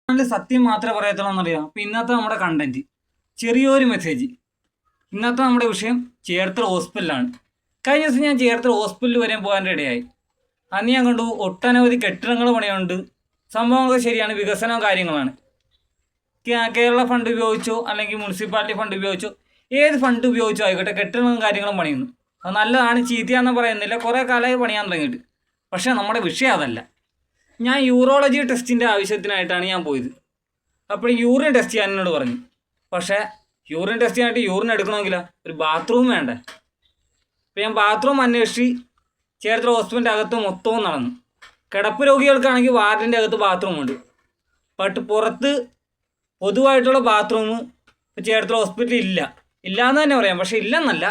സത്യം മാത്രമേ പറയത്തുള്ളൂ എന്നറിയാം. അപ്പോൾ ഇന്നത്തെ നമ്മുടെ കണ്ടന്റ് ചെറിയൊരു മെസ്സേജ്. ഇന്നത്തെ നമ്മുടെ വിഷയം ചേർത്തല ഹോസ്പിറ്റലാണ്. കഴിഞ്ഞ ദിവസം ഞാൻ ചേർത്തല ഹോസ്പിറ്റലിൽ വരെ പോകാൻ ഇടയായി. അന്ന് ഞാൻ കണ്ടു ഒട്ടനവധി കെട്ടിടങ്ങൾ പണിയുണ്ട്. സംഭവങ്ങളൊക്കെ ശരിയാണ്, വികസനവും കാര്യങ്ങളാണ്. കേരള ഫണ്ട് ഉപയോഗിച്ചോ അല്ലെങ്കിൽ മുനിസിപ്പാലിറ്റി ഫണ്ട് ഉപയോഗിച്ചോ ഏത് ഫണ്ട് ഉപയോഗിച്ചോ ആയിക്കോട്ടെ കെട്ടിടങ്ങളും കാര്യങ്ങളും പണിയുന്നു. അത് നല്ലതാണ്, ചീത്തയാണെന്ന് പറയുന്നില്ല. കുറേ കാലമായി പണിയാൻ തുടങ്ങിയിട്ട്. പക്ഷേ നമ്മുടെ വിഷയം അതല്ല. ഞാൻ യൂറോളജി ടെസ്റ്റിൻ്റെ ആവശ്യത്തിനായിട്ടാണ് ഞാൻ പോയത്. അപ്പോൾ യൂറിൻ ടെസ്റ്റ് ചെയ്യാൻ എന്നോട് പറഞ്ഞു. പക്ഷേ യൂറിൻ ടെസ്റ്റ് ചെയ്യാനായിട്ട് യൂറിൻ എടുക്കണമെങ്കിലോ ഒരു ബാത്റൂം വേണ്ടേ. അപ്പോൾ ഞാൻ ബാത്റൂം അന്വേഷിച്ച് ചേർത്തല ഹോസ്പിറ്റലിൻ്റെ അകത്ത് മൊത്തവും നടന്നു. കിടപ്പ് രോഗികൾക്കാണെങ്കിൽ വാർഡിൻ്റെ അകത്ത് ബാത്റൂമുണ്ട്. ബട്ട് പുറത്ത് പൊതുവായിട്ടുള്ള ബാത്റൂം ചേർത്തല ഹോസ്പിറ്റലിൽ ഇല്ലയെന്ന് തന്നെ പറയാം. പക്ഷേ ഇല്ലെന്നല്ല,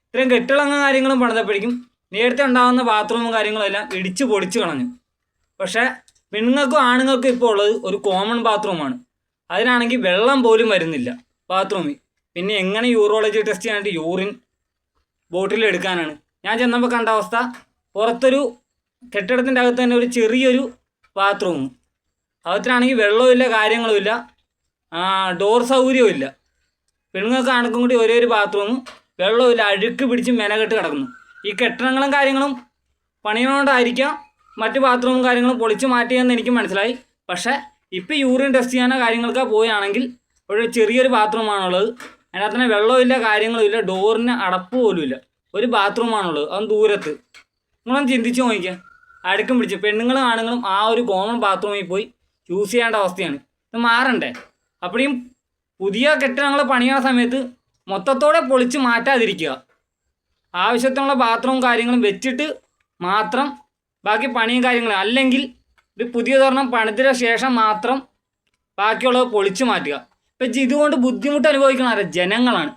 ഇത്രയും കെട്ടിടങ്ങളും കാര്യങ്ങളും പണിതപ്പോഴേക്കും നേരത്തെ ഉണ്ടാകുന്ന ബാത്റൂമും കാര്യങ്ങളും എല്ലാം ഇടിച്ച് പൊളിച്ച് കളഞ്ഞു. പക്ഷേ പെണ്ണുങ്ങൾക്കും ആണുങ്ങൾക്കും ഇപ്പോൾ ഉള്ളത് ഒരു കോമൺ ബാത്റൂമാണ്. അതിനാണെങ്കിൽ വെള്ളം പോലും വരുന്നില്ല ബാത്റൂമിൽ. പിന്നെ എങ്ങനെ യൂറോളജി ടെസ്റ്റ് ചെയ്യാനായിട്ട് യൂറിൻ ബോട്ടിൽ എടുക്കാനാണ്? ഞാൻ ചെന്നപ്പോൾ കണ്ട അവസ്ഥ, പുറത്തൊരു കെട്ടിടത്തിൻ്റെ അകത്ത് തന്നെ ഒരു ചെറിയൊരു ബാത്റൂം. അകത്തിനാണെങ്കിൽ വെള്ളമില്ല, കാര്യങ്ങളുമില്ല, ഡോർ സൗകര്യവും ഇല്ല. പെണ്ണുങ്ങൾക്ക് ആണുക്കും കൂടി ഒരേ ഒരു ബാത്റൂമും, വെള്ളമില്ല, അഴുക്ക് പിടിച്ച് മെനകെട്ട് കിടക്കുന്നു. ഈ കെട്ടിടങ്ങളും കാര്യങ്ങളും പണിയുന്നതുകൊണ്ടായിരിക്കാം മറ്റ് ബാത്റൂമും കാര്യങ്ങളും പൊളിച്ച് മാറ്റിയെന്ന് എനിക്ക് മനസ്സിലായി. പക്ഷേ ഇപ്പോൾ യൂറിൻ ടെസ്റ്റ് ചെയ്യാനോ കാര്യങ്ങൾക്കോ പോവുകയാണെങ്കിൽ ഒരു ചെറിയൊരു ബാത്റൂമാണുള്ളത്. അതിനകത്ത് തന്നെ വെള്ളമില്ല, കാര്യങ്ങളുമില്ല, ഡോറിന് അടപ്പ് പോലുമില്ല, ഒരു ബാത്റൂമാണുള്ളത്, അതും ദൂരത്ത്. നിങ്ങളൊന്ന് ചിന്തിച്ച് നോക്കിക്കുക. അടുക്കും പിടിച്ച് പെണ്ണുങ്ങളും ആണുങ്ങളും ആ ഒരു കോമൺ ബാത്റൂമിൽ പോയി യൂസ് ചെയ്യേണ്ട അവസ്ഥയാണ്. ഇത് മാറണ്ടേ? അപ്പോഴും പുതിയ കെട്ടിടങ്ങൾ പണിയുന്ന സമയത്ത് മൊത്തത്തോടെ പൊളിച്ച് മാറ്റാതിരിക്കുക. ആവശ്യത്തിനുള്ള ബാത്റൂം കാര്യങ്ങളും വെച്ചിട്ട് മാത്രം ബാക്കി പണിയും കാര്യങ്ങളും. അല്ലെങ്കിൽ ഇത് പുതിയതൊരെണ്ണം പണിതിന് ശേഷം മാത്രം ബാക്കിയുള്ളത് പൊളിച്ച് മാറ്റുക. ഇപ്പം ഇതുകൊണ്ട് ബുദ്ധിമുട്ട് അനുഭവിക്കണ ജനങ്ങളാണ്.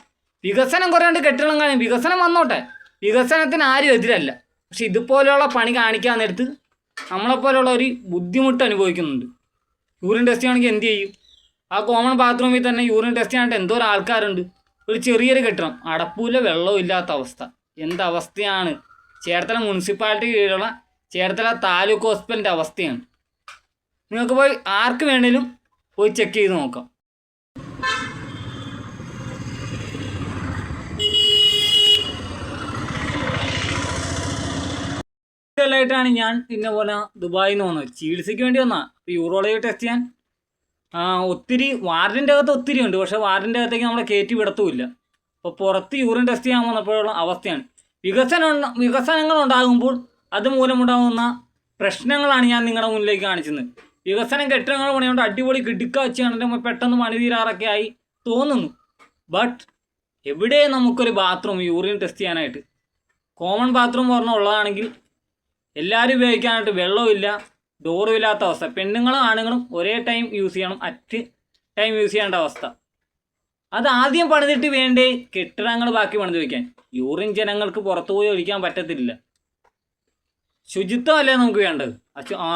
വികസനം കുറേണ്ട് കെട്ടിടം കാര്യം, വികസനം വന്നോട്ടെ, വികസനത്തിന് ആരും എതിരല്ല. പക്ഷെ ഇതുപോലെയുള്ള പണി കാണിക്കാൻ നേരത്ത് നമ്മളെപ്പോലെയുള്ള ഒരു ബുദ്ധിമുട്ട് അനുഭവിക്കുന്നുണ്ട്. യൂറിൻ ടെസ്റ്റ് ചെയ്യണമെങ്കിൽ എന്ത് ചെയ്യും? ആ കോമൺ ബാത്റൂമിൽ തന്നെ യൂറിൻ ടെസ്റ്റ് ചെയ്യാനായിട്ട് എന്തോരം ആൾക്കാരുണ്ട്. ഒരു ചെറിയൊരു കെട്ടിടം, അടപ്പൂല, വെള്ളവും ഇല്ലാത്ത അവസ്ഥ. എന്തവസ്ഥയാണ് ചേർത്തല മുനിസിപ്പാലിറ്റി കീഴിലുള്ള ചേർത്തല താലൂക്ക് ഹോസ്പിറ്റലിൻ്റെ അവസ്ഥയാണ്. നിങ്ങൾക്ക് പോയി ആർക്ക് വേണേലും പോയി ചെക്ക് ചെയ്ത് നോക്കാം. ായിട്ടാണ് ഞാൻ ഇന്ന പോലെ ദുബായിൽ നിന്ന് വന്നത്. ചികിത്സയ്ക്ക് വേണ്ടി വന്നാൽ ഇപ്പോൾ യൂറോളജി ടെസ്റ്റ് ചെയ്യാൻ ഒത്തിരി വാർഡിൻ്റെ അകത്ത് ഒത്തിരി ഉണ്ട്. പക്ഷേ വാർഡിൻ്റെ അകത്തേക്ക് നമ്മളെ കയറ്റി വിടത്തുമില്ല. അപ്പോൾ പുറത്ത് യൂറിൻ ടെസ്റ്റ് ചെയ്യാൻ വന്നപ്പോഴുള്ള അവസ്ഥയാണ്. വികസനങ്ങൾ ഉണ്ടാകുമ്പോൾ അതുമൂലമുണ്ടാകുന്ന പ്രശ്നങ്ങളാണ് ഞാൻ നിങ്ങളുടെ മുന്നിലേക്ക് കാണിച്ചത്. വികസനം കെട്ടിടങ്ങൾ പണിയുകൊണ്ട് അടിപൊളി കിടുക്കാച്ച് കണ്ടിട്ട് പെട്ടെന്ന് പണി തീരാറൊക്കെ ആയി തോന്നുന്നു. ബട്ട് എവിടെ നമുക്കൊരു ബാത്റൂം യൂറിൻ ടെസ്റ്റ് ചെയ്യാനായിട്ട് കോമൺ ബാത്റൂം പറഞ്ഞ ഉള്ളതാണെങ്കിൽ എല്ലാവരും ഉപയോഗിക്കാനായിട്ട് വെള്ളമില്ല, ഡോറും ഇല്ലാത്ത അവസ്ഥ. പെണ്ണുങ്ങളും ആണുങ്ങളും ഒരേ ടൈം യൂസ് ചെയ്യണം, അറ്റ് ടൈം യൂസ് ചെയ്യേണ്ട അവസ്ഥ. അത് ആദ്യം പണിതിട്ട് വേണ്ടേ കെട്ടിടങ്ങൾ ബാക്കി പണിത് വയ്ക്കാൻ. യൂറിൻ ജനങ്ങൾക്ക് പുറത്തു പോയി ഒഴിക്കാൻ പറ്റത്തില്ല. ശുചിത്വമല്ലേ നമുക്ക് വേണ്ടത്.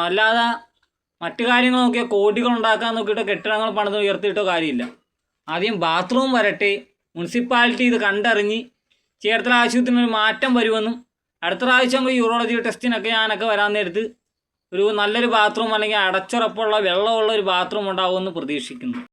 അല്ലാതെ മറ്റു കാര്യങ്ങൾ നോക്കിയാൽ കോടികൾ ഉണ്ടാക്കാൻ നോക്കിയിട്ട് കെട്ടിടങ്ങൾ പണിത് ഉയർത്തിയിട്ടോ കാര്യമില്ല. ആദ്യം ബാത്റൂം വരട്ടെ. മുനിസിപ്പാലിറ്റി ഇത് കണ്ടറിഞ്ഞ് ചേർത്തല ആശുപത്രിയിൽ ഒരു മാറ്റം വരുമെന്നും അടുത്ത പ്രാവശ്യം യൂറോളജി ടെസ്റ്റിനൊക്കെ ഞാനൊക്കെ വരാൻ നേരത്ത് ഒരു നല്ലൊരു ബാത്റൂം അല്ലെങ്കിൽ അടച്ചുറപ്പുള്ള വെള്ളമുള്ള ഒരു ബാത്റൂം ഉണ്ടാകുമെന്ന് പ്രതീക്ഷിക്കുന്നു.